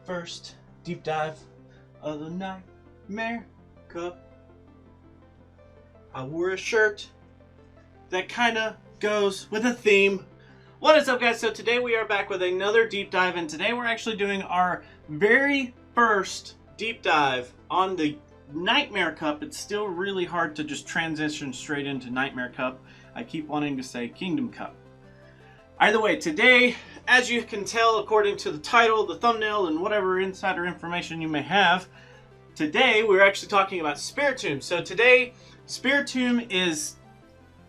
first deep dive of the Nightmare Cup. I wore a shirt that kind of goes with a theme. What is up, guys? So today we are back with another deep dive, and today we're actually doing our very first deep dive on the Nightmare Cup. It's still really hard to just transition straight into Nightmare Cup. I keep wanting to say Kingdom Cup. Either way, today, as you can tell according to the title, the thumbnail, and whatever insider information you may have, today we're actually talking about Spiritomb. So today, Spiritomb is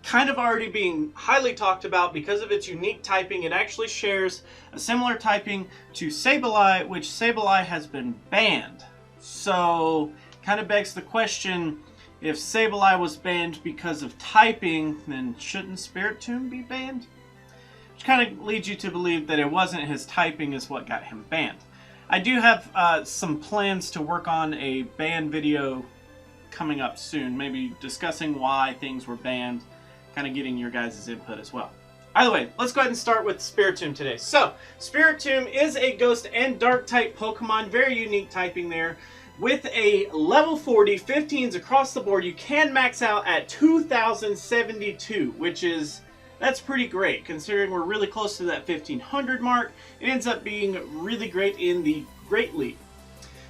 kind of already being highly talked about because of its unique typing. It actually shares a similar typing to Sableye, which Sableye has been banned. So, kind of begs the question, if Sableye was banned because of typing, then shouldn't Spiritomb be banned? Which kind of leads you to believe that it wasn't his typing is what got him banned. I do have some plans to work on a ban video coming up soon, maybe discussing why things were banned, kind of getting your guys' input as well. Either way, let's go ahead and start with Spiritomb today. So, Spiritomb is a Ghost and Dark type Pokemon, very unique typing there. With a level 40, 15s across the board, you can max out at 2072, which is, that's pretty great considering we're really close to that 1500 mark. It ends up being really great in the Great League.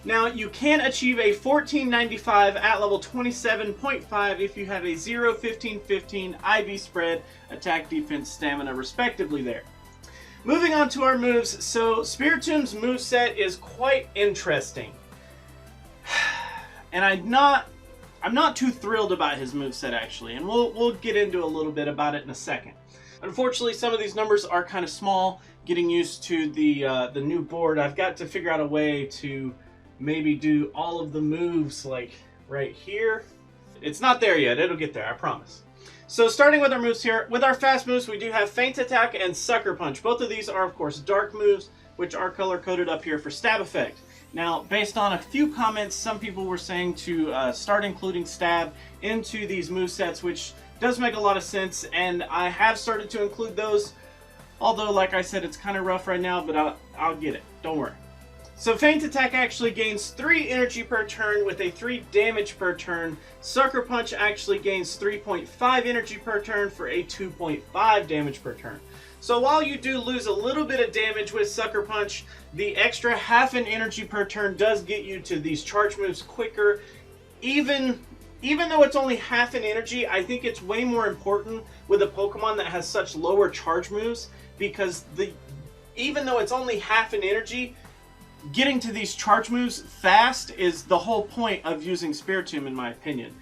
Now, you can achieve a 1495 at level 27.5 if you have a 0, 15, 15 IV spread, attack, defense, stamina, respectively there. Moving on to our moves, so Spiritomb's moveset is quite interesting. And I'm not too thrilled about his moveset actually, and we'll get into a little bit about it in a second. Unfortunately, some of these numbers are kind of small. Getting used to the new board, I've got to figure out a way to maybe do all of the moves like right here. It's not there yet, it'll get there, I promise. So starting with our moves here, with our fast moves, we do have Feint Attack and Sucker Punch. Both of these are, of course, dark moves, which are color-coded up here for stab effect. Now, based on a few comments, some people were saying to start including stab into these movesets, which does make a lot of sense, and I have started to include those, although, like I said, it's kind of rough right now, but I'll get it, don't worry. So Feint Attack actually gains 3 energy per turn with a 3 damage per turn. Sucker Punch actually gains 3.5 energy per turn for a 2.5 damage per turn. So while you do lose a little bit of damage with Sucker Punch, the extra half an energy per turn does get you to these charge moves quicker. Even though it's only half an energy, I think it's way more important with a Pokemon that has such lower charge moves, because even though it's only half an energy, getting to these charge moves fast is the whole point of using Spiritomb, in my opinion.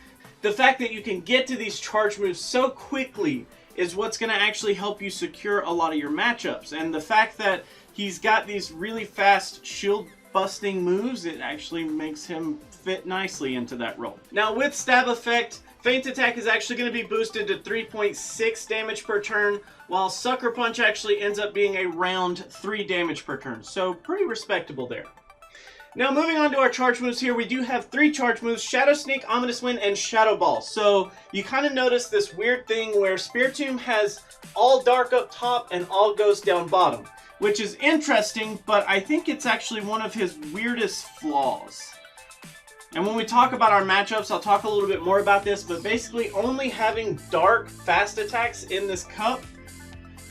The fact that you can get to these charge moves so quickly is what's going to actually help you secure a lot of your matchups. And the fact that he's got these really fast shield busting moves, it actually makes him fit nicely into that role. Now with stab effect, Feint Attack is actually going to be boosted to 3.6 damage per turn, while Sucker Punch actually ends up being around 3 damage per turn. So pretty respectable there. Now moving on to our charge moves here, we do have 3 charge moves: Shadow Sneak, Ominous Wind, and Shadow Ball. So you kind of notice this weird thing where Spiritomb has all dark up top and all ghost down bottom, which is interesting, but I think it's actually one of his weirdest flaws. And when we talk about our matchups, I'll talk a little bit more about this, but basically only having dark fast attacks in this cup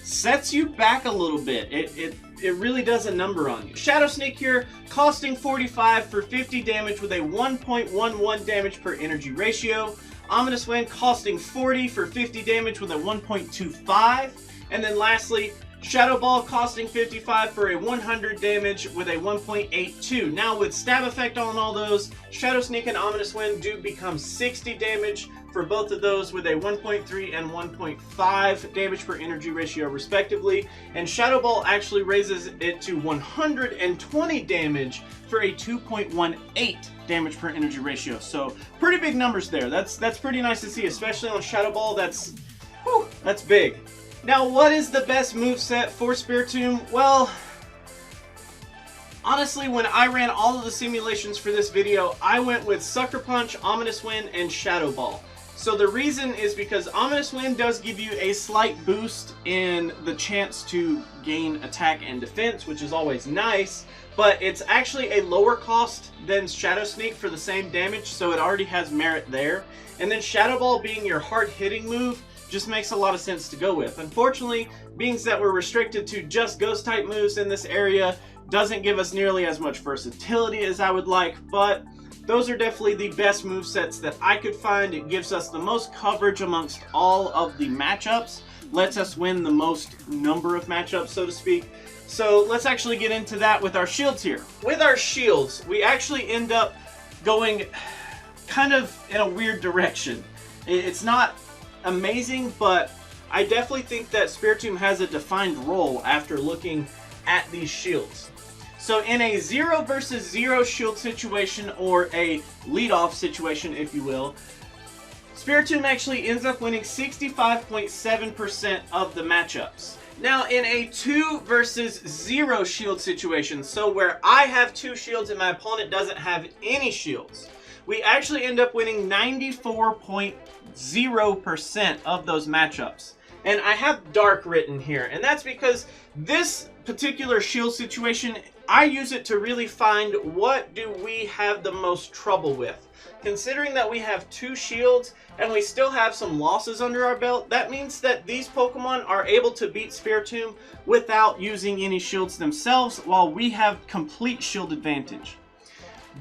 sets you back a little bit. It really does a number on you. Shadow Sneak here, costing 45 for 50 damage with a 1.11 damage per energy ratio. Ominous Wind costing 40 for 50 damage with a 1.25. And then lastly, Shadow Ball costing 55 for a 100 damage with a 1.82. Now with stab effect on all those, Shadow Sneak and Ominous Wind do become 60 damage for both of those with a 1.3 and 1.5 damage per energy ratio respectively. And Shadow Ball actually raises it to 120 damage for a 2.18 damage per energy ratio. So pretty big numbers there. That's pretty nice to see, especially on Shadow Ball. That's big. Now, what is the best moveset for Spiritomb? Well, honestly, when I ran all of the simulations for this video, I went with Sucker Punch, Ominous Wind, and Shadow Ball. So the reason is because Ominous Wind does give you a slight boost in the chance to gain attack and defense, which is always nice, but it's actually a lower cost than Shadow Sneak for the same damage, so it already has merit there. And then Shadow Ball being your hard-hitting move just makes a lot of sense to go with. Unfortunately, being that we're restricted to just Ghost-type moves in this area doesn't give us nearly as much versatility as I would like, but those are definitely the best movesets that I could find. It gives us the most coverage amongst all of the matchups, lets us win the most number of matchups, so to speak. So let's actually get into that with our shields here. With our shields, we actually end up going kind of in a weird direction. It's not amazing, but I definitely think that Spiritomb has a defined role after looking at these shields. So in a 0 versus 0 shield situation, or a lead-off situation if you will, Spiritomb actually ends up winning 65.7% of the matchups. Now in a 2 versus 0 shield situation, so where I have 2 shields and my opponent doesn't have any shields, we actually end up winning 94.0% of those matchups. And I have dark written here, and that's because this particular shield situation, I use it to really find what do we have the most trouble with. Considering that we have 2 shields and we still have some losses under our belt, that means that these Pokemon are able to beat Spiritomb without using any shields themselves, while we have complete shield advantage.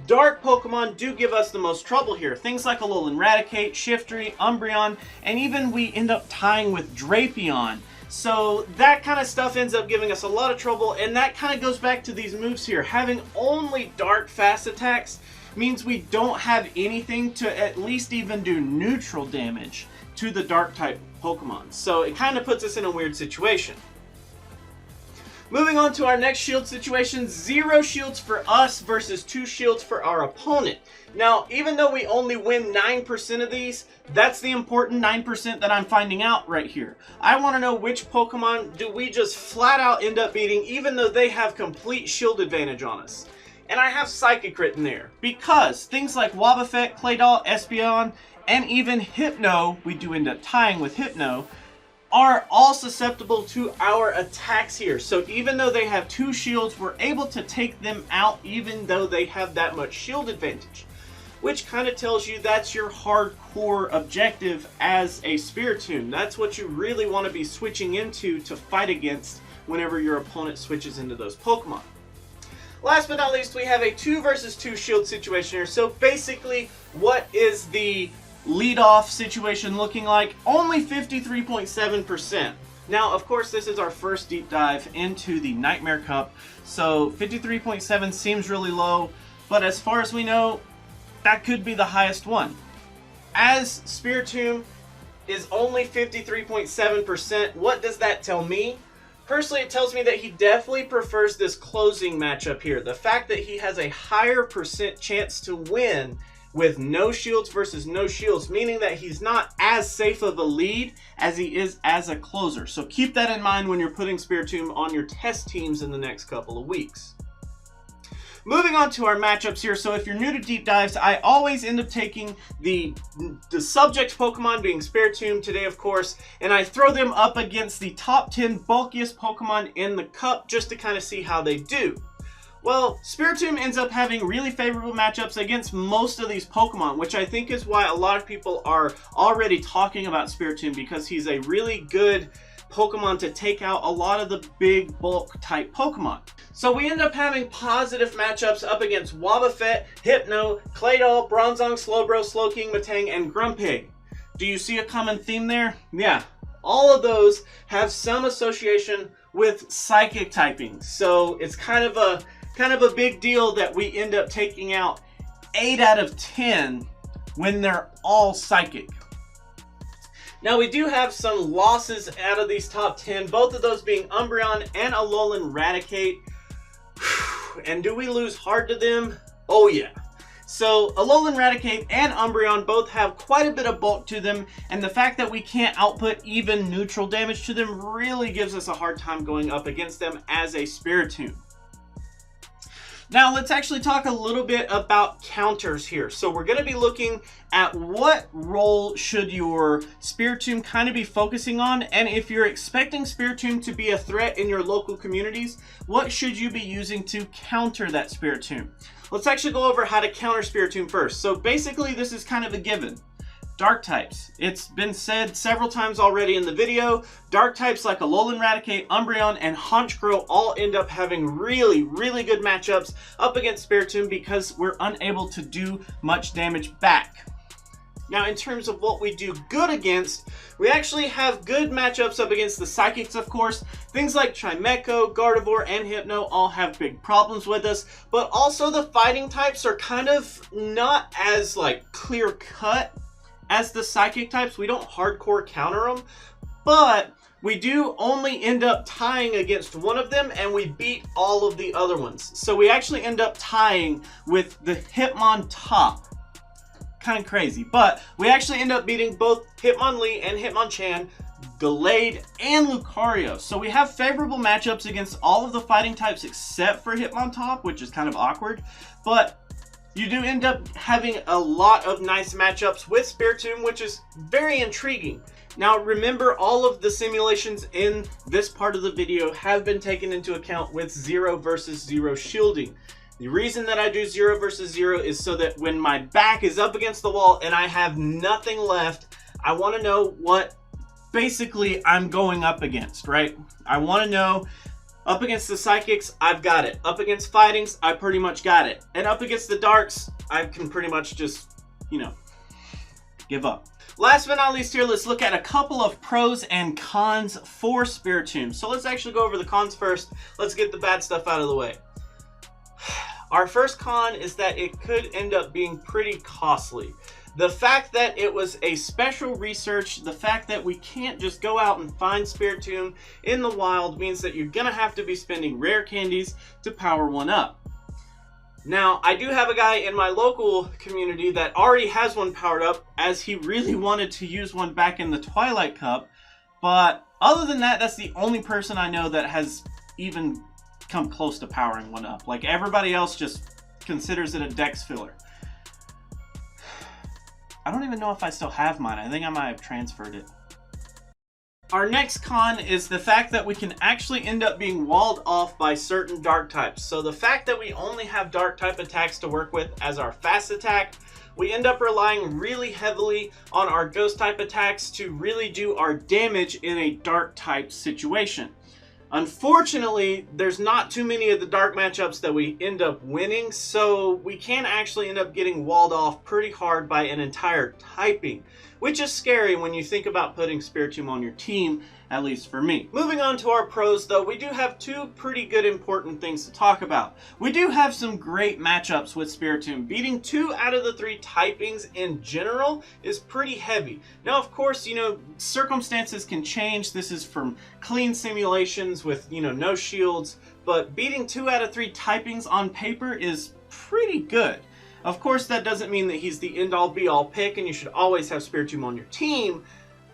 Dark Pokemon do give us the most trouble here. Things like Alolan Raticate, Shiftry, Umbreon, and even we end up tying with Drapion. So that kind of stuff ends up giving us a lot of trouble, and that kind of goes back to these moves here. Having only dark fast attacks means we don't have anything to at least even do neutral damage to the dark type Pokemon. So it kind of puts us in a weird situation. Moving on to our next shield situation, 0 shields for us versus 2 shields for our opponent. Now, even though we only win 9% of these, that's the important 9% that I'm finding out right here. I want to know which Pokemon do we just flat out end up beating even though they have complete shield advantage on us. And I have Psychic written there because things like Wobbuffet, Claydol, Espeon, and even Hypno, we do end up tying with Hypno, are all susceptible to our attacks here. So even though they have 2 shields, we're able to take them out even though they have that much shield advantage. Which kind of tells you that's your hardcore objective as a Spiritomb. That's what you really want to be switching into to fight against whenever your opponent switches into those Pokemon. Last but not least, we have a 2 versus 2 shield situation here. So basically, what is the lead-off situation looking like? Only 53.7%. Now, of course, this is our first deep dive into the Nightmare Cup, so 53.7 seems really low, but as far as we know, that could be the highest one. As Spiritomb is only 53.7%, what does that tell me? Personally, it tells me that he definitely prefers this closing matchup here. The fact that he has a higher percent chance to win with no shields versus no shields, meaning that he's not as safe of a lead as he is as a closer. So keep that in mind when you're putting Spiritomb on your test teams in the next couple of weeks. Moving on to our matchups here. So if you're new to deep dives, I always end up taking the subject Pokemon, being Spiritomb today, of course, and I throw them up against the top 10 bulkiest Pokemon in the cup just to kind of see how they do. Well, Spiritomb ends up having really favorable matchups against most of these Pokemon, which I think is why a lot of people are already talking about Spiritomb, because he's a really good Pokemon to take out a lot of the big bulk type Pokemon. So we end up having positive matchups up against Wobbuffet, Hypno, Claydol, Bronzong, Slowbro, Slowking, Metang, and Grumpig. Do you see a common theme there? Yeah, all of those have some association with Psychic typing. So it's kind of a big deal that we end up taking out 8 out of 10 when they're all Psychic. Now we do have some losses out of these top 10, both of those being Umbreon and Alolan Raticate. And do we lose hard to them? Oh yeah. So Alolan Raticate and Umbreon both have quite a bit of bulk to them, and the fact that we can't output even neutral damage to them really gives us a hard time going up against them as a Spiritomb. Now let's actually talk a little bit about counters here. So we're going to be looking at what role should your Spiritomb kind of be focusing on, and if you're expecting Spiritomb to be a threat in your local communities, what should you be using to counter that Spiritomb? Let's actually go over how to counter Spiritomb first. So basically this is kind of a given. Dark types. It's been said several times already in the video. Dark types like Alolan Raticate, Umbreon, and Honchkrow all end up having really good matchups up against Spiritomb because we're unable to do much damage back. Now in terms of what we do good against, we actually have good matchups up against the Psychics, of course. Things like Chimecho, Gardevoir, and Hypno all have big problems with us, but also the fighting types are kind of not as like clear cut as the Psychic types. We don't hardcore counter them, but we do only end up tying against one of them and we beat all of the other ones. So we actually end up tying with the Hitmontop. Kind of crazy, but we actually end up beating both Hitmonlee and Hitmonchan, Gallade, and Lucario. So we have favorable matchups against all of the fighting types except for Hitmontop, which is kind of awkward, but you do end up having a lot of nice matchups with Spiritomb, which is very intriguing. Now remember, all of the simulations in this part of the video have been taken into account with 0 versus 0 shielding. The reason that I do 0 versus 0 is so that when my back is up against the wall and I have nothing left, I want to know what basically I'm going up against, right? I want to know, up against the Psychics, I've got it. Up against Fightings, I pretty much got it. And up against the Darks, I can pretty much just, give up. Last but not least here, let's look at a couple of pros and cons for Spiritomb. So let's actually go over the cons first. Let's get the bad stuff out of the way. Our first con is that it could end up being pretty costly. The fact that it was a special research, the fact that we can't just go out and find Spiritomb in the wild means that you're gonna have to be spending rare candies to power one up. Now, I do have a guy in my local community that already has one powered up, as he really wanted to use one back in the Twilight Cup, but other than that, that's the only person I know that has even come close to powering one up. Like, everybody else just considers it a dex filler. I don't even know if I still have mine. I think I might have transferred it. Our next con is the fact that we can actually end up being walled off by certain dark types. So the fact that we only have dark type attacks to work with as our fast attack, we end up relying really heavily on our ghost type attacks to really do our damage in a dark type situation. Unfortunately, there's not too many of the dark matchups that we end up winning, so we can actually end up getting walled off pretty hard by an entire typing, which is scary when you think about putting Spiritomb on your team, at least for me. Moving on to our pros though, we do have two pretty good important things to talk about. We do have some great matchups with Spiritomb. Beating 2 out of the 3 typings in general is pretty heavy. Now of course, circumstances can change. This is from clean simulations with, no shields, but beating 2 out of 3 typings on paper is pretty good. Of course, that doesn't mean that he's the end-all be-all pick and you should always have Spiritomb on your team,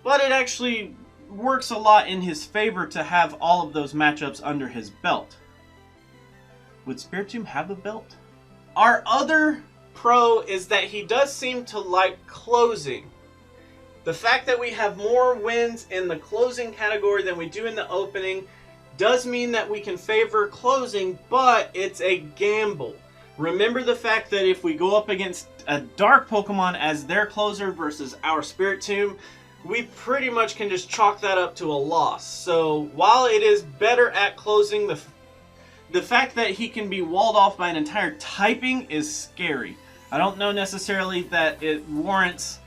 but it actually works a lot in his favor to have all of those matchups under his belt. Would Spiritomb have a belt? Our other pro is that he does seem to like closing. The fact that we have more wins in the closing category than we do in the opening does mean that we can favor closing, but it's a gamble. Remember the fact that if we go up against a dark Pokemon as their closer versus our Spiritomb, we pretty much can just chalk that up to a loss. So while it is better at closing, the fact that he can be walled off by an entire typing is scary. I don't know necessarily that it warrants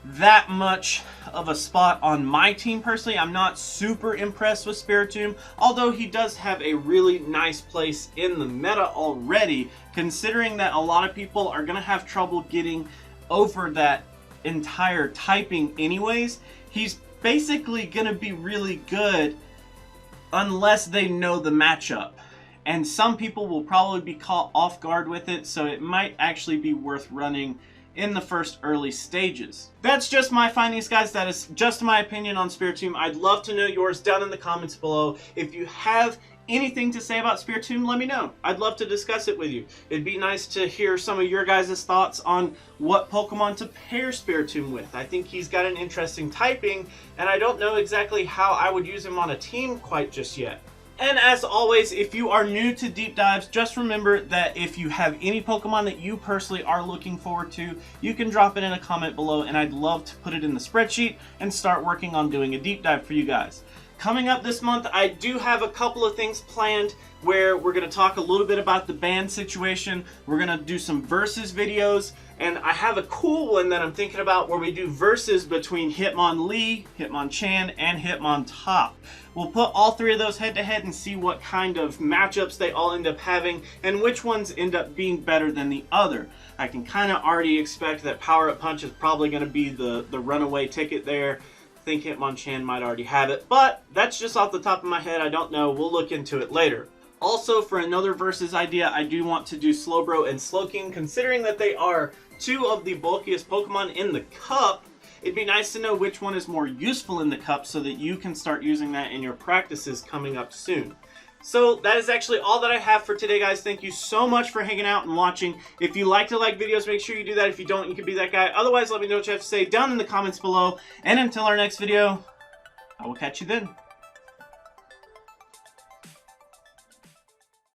that much of a spot on my team personally. I'm not super impressed with Spiritomb, although he does have a really nice place in the meta already, considering that a lot of people are going to have trouble getting over that entire typing anyways. He's basically going to be really good unless they know the matchup. And some people will probably be caught off guard with it, so it might actually be worth running in the first early stages. That's just my findings, guys. That is just my opinion on Spiritomb. I'd love to know yours down in the comments below. If you have anything to say about Spiritomb, let me know. I'd love to discuss it with you. It'd be nice to hear some of your guys' thoughts on what Pokemon to pair Spiritomb with. I think he's got an interesting typing, and I don't know exactly how I would use him on a team quite just yet. And as always, if you are new to Deep Dives, just remember that if you have any Pokemon that you personally are looking forward to, you can drop it in a comment below, and I'd love to put it in the spreadsheet and start working on doing a deep dive for you guys. Coming up this month, I do have a couple of things planned where we're going to talk a little bit about the ban situation. We're going to do some versus videos, and I have a cool one that I'm thinking about where we do versus between Hitmonlee, Hitmonchan, and Hitmontop. We'll put all three of those head to head and see what kind of matchups they all end up having and which ones end up being better than the other. I can kind of already expect that Power Up Punch is probably going to be the runaway ticket there. I think Hitmonchan might already have it, but that's just off the top of my head. I don't know. We'll look into it later. Also, for another versus idea, I do want to do Slowbro and Slowking. Considering that they are two of the bulkiest Pokemon in the cup, it'd be nice to know which one is more useful in the cup so that you can start using that in your practices coming up soon. So that is actually all that I have for today, guys. Thank you so much for hanging out and watching. If you like to like videos, make sure you do that. If you don't, you can be that guy. Otherwise, let me know what you have to say down in the comments below. And until our next video, I will catch you then.